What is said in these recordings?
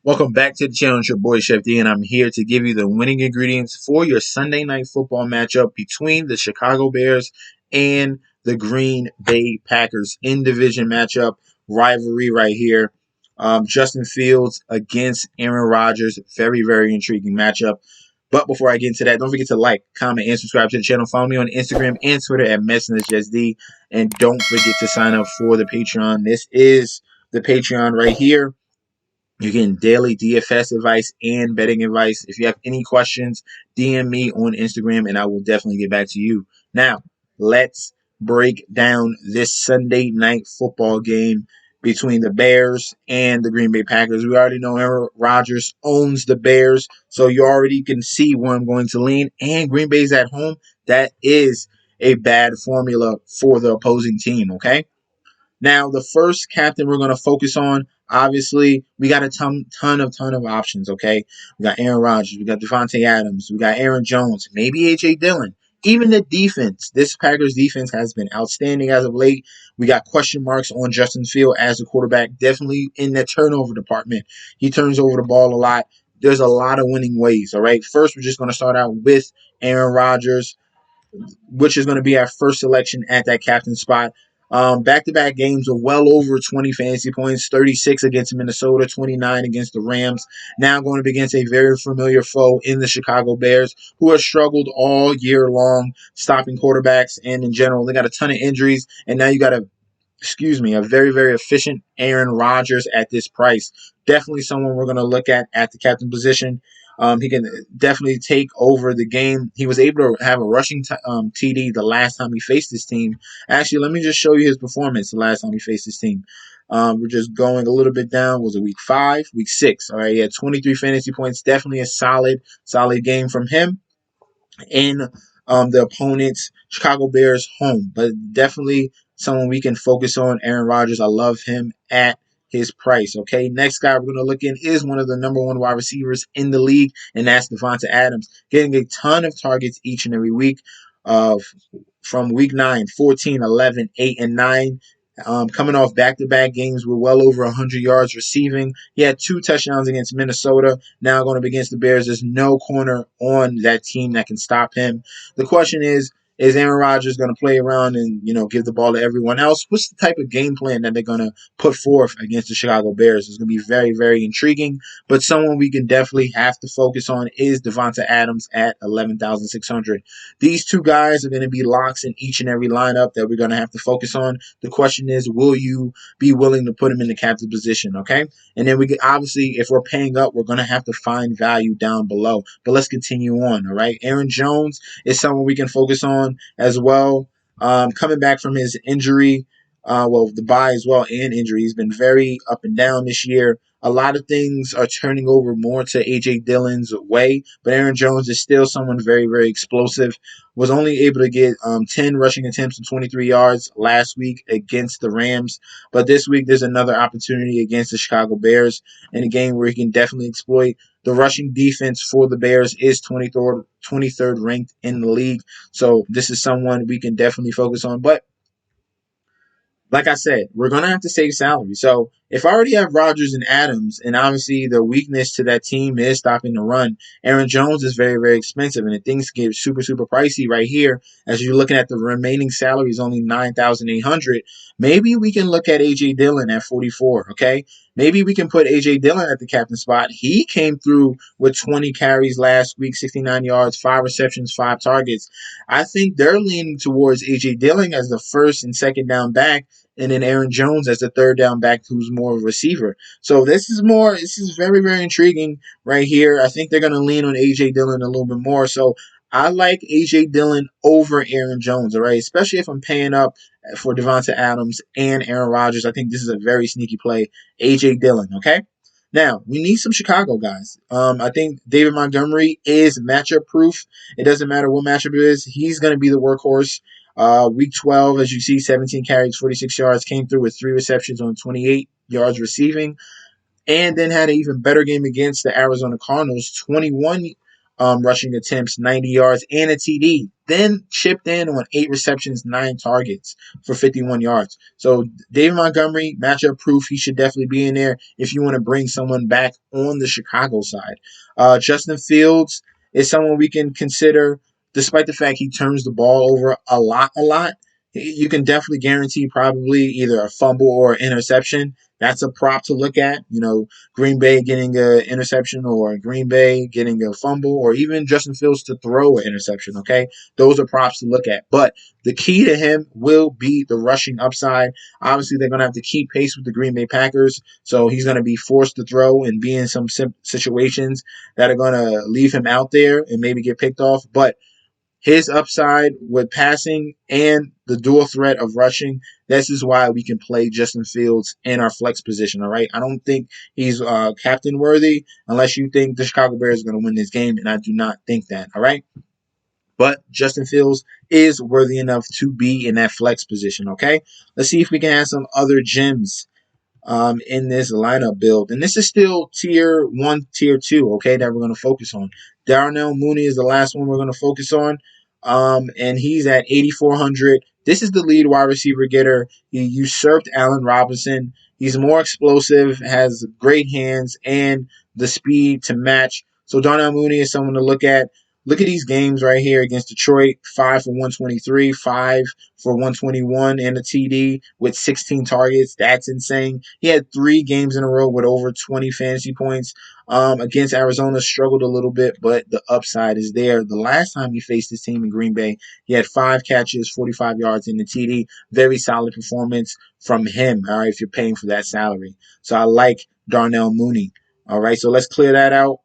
Welcome back to the channel. It's your boy Chef D, and I'm here to give you the winning ingredients for your Sunday night football matchup between the Chicago Bears and the Green Bay Packers. In division matchup, rivalry right here. Justin Fields against Aaron Rodgers. Very, very intriguing matchup. But before I get into that, don't forget to like, comment, and subscribe to the channel. Follow me on Instagram and Twitter at MessageSD. And don't forget to sign up for the Patreon. This is the Patreon right here. You're getting daily DFS advice and betting advice. If you have any questions, DM me on Instagram and I will definitely get back to you. Now, let's break down this Sunday night football game between the Bears and the Green Bay Packers. We already know Aaron Rodgers owns the Bears, so you already can see where I'm going to lean. And Green Bay's at home. That is a bad formula for the opposing team, okay? Now, the first captain we're going to focus on, obviously, we got a ton of options, okay? We got Aaron Rodgers, we got DAVANTE Adams, we got Aaron Jones, maybe A.J. Dillon. Even the defense, this Packers defense has been outstanding as of late. We got question marks on Justin Fields as a quarterback, definitely in the turnover department. He turns over the ball a lot. There's a lot of winning ways, all right? First, we're just going to start out with Aaron Rodgers, which is going to be our first selection at that captain spot. Back-to-back games of well over 20 fantasy points, 36 against Minnesota, 29 against the Rams. Now going up against a very familiar foe in the Chicago Bears, who have struggled all year long stopping quarterbacks, and in general, they got a ton of injuries, and now you got a very, very efficient Aaron Rodgers at this price. Definitely someone we're going to look at the captain position. He can definitely take over the game. He was able to have a rushing TD the last time he faced this team. Actually, let me just show you his performance the last time he faced this team. We're just going a little bit down. Was it week 5? Week 6. All right, he had 23 fantasy points. Definitely a solid game from him in the opponent's Chicago Bears home. But definitely someone we can focus on, Aaron Rodgers. I love him at his price. Okay, next guy we're going to look in is one of the number 1 wide receivers in the league, and that's Davante Adams, getting a ton of targets each and every week. From week 9, 14, 11, 8, and 9. Coming off back-to-back games with well over 100 yards receiving. He had 2 touchdowns against Minnesota. Now going up against the Bears, there's no corner on that team that can stop him. The question is Aaron Rodgers going to play around and, give the ball to everyone else? What's the type of game plan that they're going to put forth against the Chicago Bears? It's going to be very, very intriguing. But someone we can definitely have to focus on is Davante Adams at 11,600. These 2 guys are going to be locks in each and every lineup that we're going to have to focus on. The question is, will you be willing to put him in the captain position, okay? And then obviously, if we're paying up, we're going to have to find value down below. But let's continue on, all right? Aaron Jones is someone we can focus on as well. Coming back from his injury, the bye as well and injury. He's been very up and down this year. A lot of things are turning over more to A.J. Dillon's way, but Aaron Jones is still someone very, very explosive. Was only able to get 10 rushing attempts and 23 yards last week against the Rams, but this week there's another opportunity against the Chicago Bears in a game where he can definitely exploit. The rushing defense for the Bears is 23rd ranked in the league, so this is someone we can definitely focus on, but like I said, we're going to have to save salary. So if I already have Rodgers and Adams, and obviously the weakness to that team is stopping the run, Aaron Jones is very, very expensive, and things get super, super pricey right here. As you're looking at the remaining salary is only $9,800. Maybe we can look at A.J. Dillon at 44, okay? Maybe we can put A.J. Dillon at the captain spot. He came through with 20 carries last week, 69 yards, 5 receptions, 5 targets. I think they're leaning towards A.J. Dillon as the first and second down back, and then Aaron Jones as the third down back who's more of a receiver. So this is very, very intriguing right here. I think they're going to lean on A.J. Dillon a little bit more. So I like A.J. Dillon over Aaron Jones, all right? Especially if I'm paying up for Davante Adams and Aaron Rodgers. I think this is a very sneaky play, A.J. Dillon, okay? Now, we need some Chicago guys. I think David Montgomery is matchup proof. It doesn't matter what matchup it is. He's going to be the workhorse. Week 12, as you see, 17 carries, 46 yards, came through with 3 receptions on 28 yards receiving, and then had an even better game against the Arizona Cardinals, 21 rushing attempts, 90 yards, and a TD. Then chipped in on 8 receptions, 9 targets for 51 yards. So David Montgomery, matchup proof. He should definitely be in there if you want to bring someone back on the Chicago side. Justin Fields is someone we can consider, despite the fact he turns the ball over a lot. You can definitely guarantee probably either a fumble or an interception. That's a prop to look at. Green Bay getting an interception, or Green Bay getting a fumble, or even Justin Fields to throw an interception, okay? Those are props to look at. But the key to him will be the rushing upside. Obviously, they're going to have to keep pace with the Green Bay Packers, so he's going to be forced to throw and be in some situations that are going to leave him out there and maybe get picked off. But his upside with passing and the dual threat of rushing, this is why we can play Justin Fields in our flex position, all right? I don't think he's captain worthy unless you think the Chicago Bears are going to win this game, and I do not think that, all right? But Justin Fields is worthy enough to be in that flex position, okay? Let's see if we can have some other gems in this lineup build. And this is still tier 1, tier 2, okay, that we're going to focus on. Darnell Mooney is the last one we're going to focus on. And he's at 8,400. This is the lead wide receiver getter. He usurped Allen Robinson. He's more explosive, has great hands, and the speed to match. So Darnell Mooney is someone to look at. Look at these games right here against Detroit. 5 for 123, 5 for 121 and a TD with 16 targets. That's insane. He had 3 games in a row with over 20 fantasy points. Against Arizona, struggled a little bit, but the upside is there. The last time he faced his team in Green Bay, he had 5 catches, 45 yards in the TD. Very solid performance from him, all right, if you're paying for that salary. So I like Darnell Mooney. All right, so let's clear that out.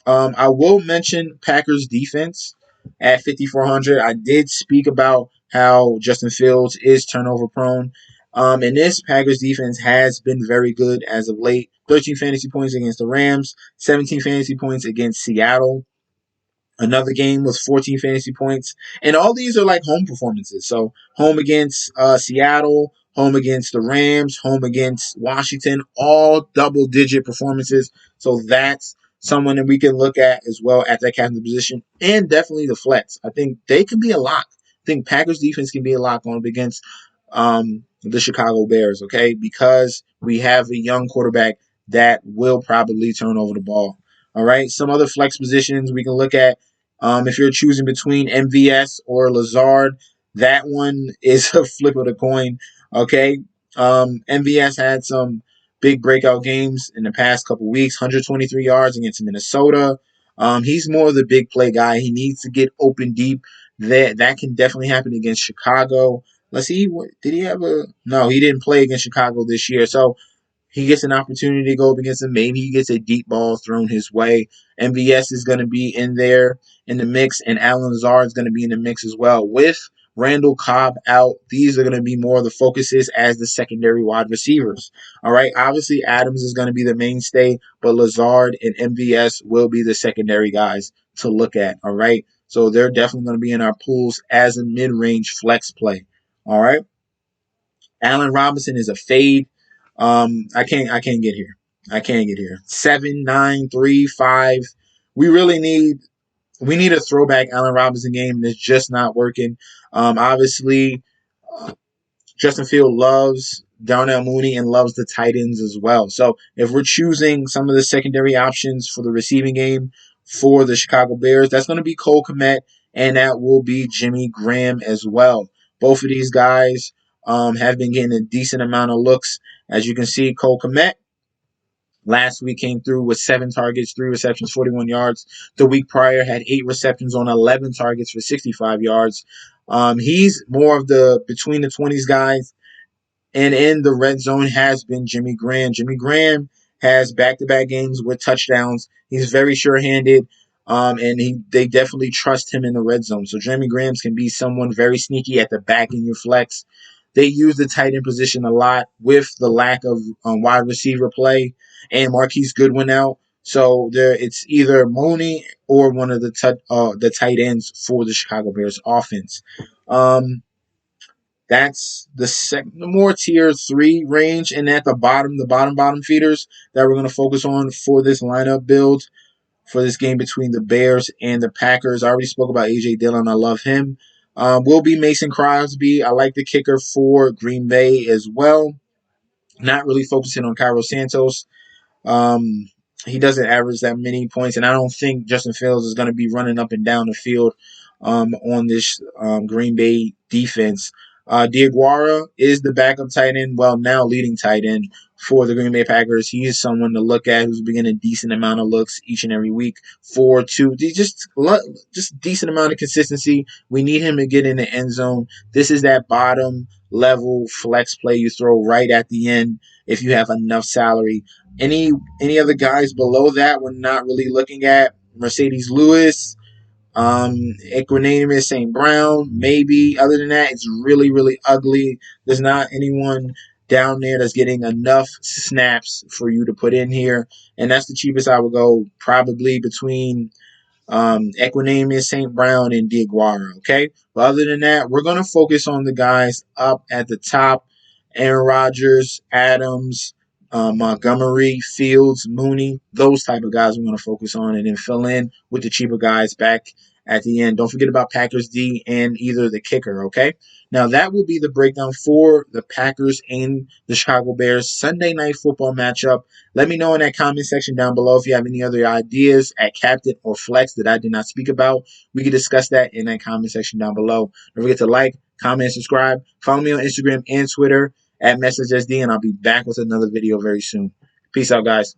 I will mention Packers defense at 5,400. I did speak about how Justin Fields is turnover prone. And this Packers defense has been very good as of late. 13 fantasy points against the Rams, 17 fantasy points against Seattle. Another game was 14 fantasy points. And all these are like home performances. So home against Seattle, home against the Rams, home against Washington, all double-digit performances. So that's someone that we can look at as well at that captain position. And definitely the flex. I think they can be a lock. I think Packers defense can be a lock going up against the Chicago Bears, okay? Because we have a young quarterback that will probably turn over the ball. All right, some other flex positions we can look at. If you're choosing between MVS or Lazard, that one is a flip of the coin. Okay, MVS had some big breakout games in the past couple weeks. 123 yards against Minnesota. He's more of the big play guy. He needs to get open deep. That can definitely happen against Chicago. Let's see. Did he have a? No, he didn't play against Chicago this year. So he gets an opportunity to go up against him. Maybe he gets a deep ball thrown his way. MVS is going to be in there in the mix, and Alan Lazard is going to be in the mix as well. With Randall Cobb out, these are going to be more of the focuses as the secondary wide receivers. All right. Obviously, Adams is going to be the mainstay, but Lazard and MVS will be the secondary guys to look at. All right. So they're definitely going to be in our pools as a mid-range flex play. All right. Allen Robinson is a fade. I can't get here. I can't get here. 7, 9, 3, 5. We really need a throwback Allen Robinson game that's just not working. Obviously, Justin Field loves Darnell Mooney and loves the tight ends as well. So if we're choosing some of the secondary options for the receiving game for the Chicago Bears, that's going to be Cole Kmet, and that will be Jimmy Graham as well. Both of these guys have been getting a decent amount of looks. As you can see, Cole Kmet last week came through with 7 targets, 3 receptions, 41 yards. The week prior had 8 receptions on 11 targets for 65 yards. He's more of the between the 20s guys, and in the red zone has been Jimmy Graham. Jimmy Graham has back-to-back games with touchdowns. He's very sure-handed, and they definitely trust him in the red zone. So Jimmy Grahams can be someone very sneaky at the back in your flex. They use the tight end position a lot with the lack of wide receiver play and Marquise Goodwin out. So it's either Mooney or one of the tight ends for the Chicago Bears offense. That's the more tier 3 range, and at the bottom feeders that we're going to focus on for this lineup build. for this game between the Bears and the Packers. I already spoke about A.J. Dillon. I love him. Will be Mason Crosby. I like the kicker for Green Bay as well. Not really focusing on Cairo Santos. Um, he doesn't average that many points, and I don't think Justin Fields is going to be running up and down the field on this Green Bay defense. Diaguara is the backup tight end, well, now leading tight end for the Green Bay Packers. He is someone to look at who's getting a decent amount of looks each and every week. 4-2, just decent amount of consistency. We need him to get in the end zone. This is that bottom level flex play you throw right at the end if you have enough salary. Any other guys below that we're not really looking at. Mercedes Lewis, Equanimous St. Brown, maybe. Other than that, it's really, really ugly. There's not anyone down there that's getting enough snaps for you to put in here. And that's the cheapest I would go, probably between Equanimous, St. Brown, and Diaguara, okay? But other than that, we're going to focus on the guys up at the top. Aaron Rodgers, Adams, Montgomery, Fields, Mooney, those type of guys we're going to focus on, and then fill in with the cheaper guys back at the end. Don't forget about Packers D and either the kicker, okay? Now, that will be the breakdown for the Packers and the Chicago Bears Sunday Night Football matchup. Let me know in that comment section down below if you have any other ideas at captain or flex that I did not speak about. We can discuss that in that comment section down below. Don't forget to like, comment, subscribe. Follow me on Instagram and Twitter at MessageSD, and I'll be back with another video very soon. Peace out, guys.